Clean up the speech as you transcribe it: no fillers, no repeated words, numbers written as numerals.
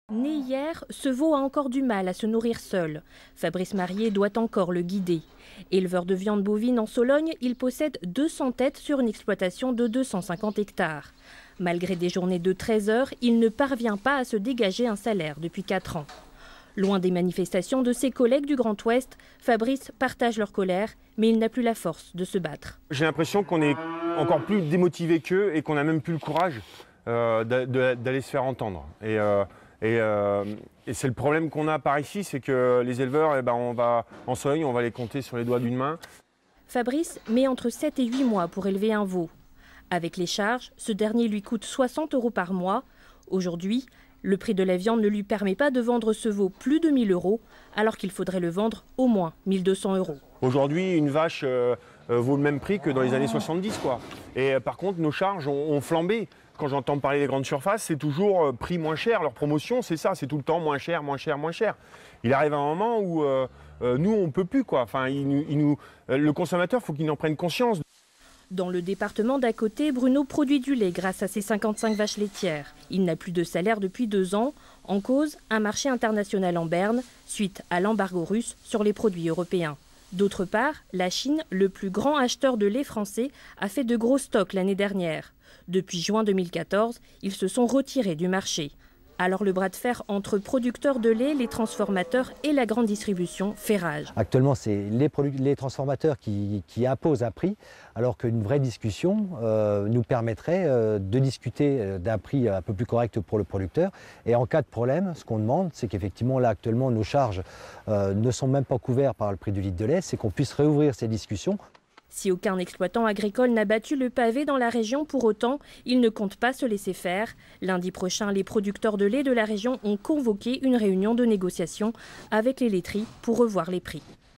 Né hier, ce veau a encore du mal à se nourrir seul. Fabrice Marié doit encore le guider. Éleveur de viande bovine en Sologne, il possède 200 têtes sur une exploitation de 250 hectares. Malgré des journées de 13 heures, il ne parvient pas à se dégager un salaire depuis 4 ans. Loin des manifestations de ses collègues du Grand Ouest, Fabrice partage leur colère, mais il n'a plus la force de se battre. J'ai l'impression qu'on est encore plus démotivé qu'eux et qu'on n'a même plus le courage d'aller se faire entendre. Et c'est le problème qu'on a par ici, c'est que les éleveurs, en Sologne, on va les compter sur les doigts d'une main. Fabrice met entre 7 et 8 mois pour élever un veau. Avec les charges, ce dernier lui coûte 60 € par mois. Aujourd'hui, le prix de la viande ne lui permet pas de vendre ce veau plus de 1 000 €, alors qu'il faudrait le vendre au moins 1 200 €. Aujourd'hui, une vache vaut le même prix que dans les années 70, quoi. Et par contre, nos charges ont flambé. Quand j'entends parler des grandes surfaces, c'est toujours prix moins cher. Leur promotion, c'est ça, c'est tout le temps moins cher, moins cher, moins cher. Il arrive un moment où nous, on ne peut plus, quoi. Enfin, le consommateur, il faut qu'il en prenne conscience. Dans le département d'à côté, Bruno produit du lait grâce à ses 55 vaches laitières. Il n'a plus de salaire depuis 2 ans. En cause, un marché international en berne, suite à l'embargo russe sur les produits européens. D'autre part, la Chine, le plus grand acheteur de lait français, a fait de gros stocks l'année dernière. Depuis juin 2014, ils se sont retirés du marché. Alors le bras de fer entre producteurs de lait, les transformateurs et la grande distribution fait rage. Actuellement, c'est les transformateurs qui imposent un prix, alors qu'une vraie discussion nous permettrait de discuter d'un prix un peu plus correct pour le producteur. Et en cas de problème, ce qu'on demande, c'est qu'effectivement, là, actuellement, nos charges ne sont même pas couvertes par le prix du litre de lait, c'est qu'on puisse réouvrir ces discussions. Si aucun exploitant agricole n'a battu le pavé dans la région, pour autant, il ne compte pas se laisser faire. Lundi prochain, les producteurs de lait de la région ont convoqué une réunion de négociation avec les laiteries pour revoir les prix.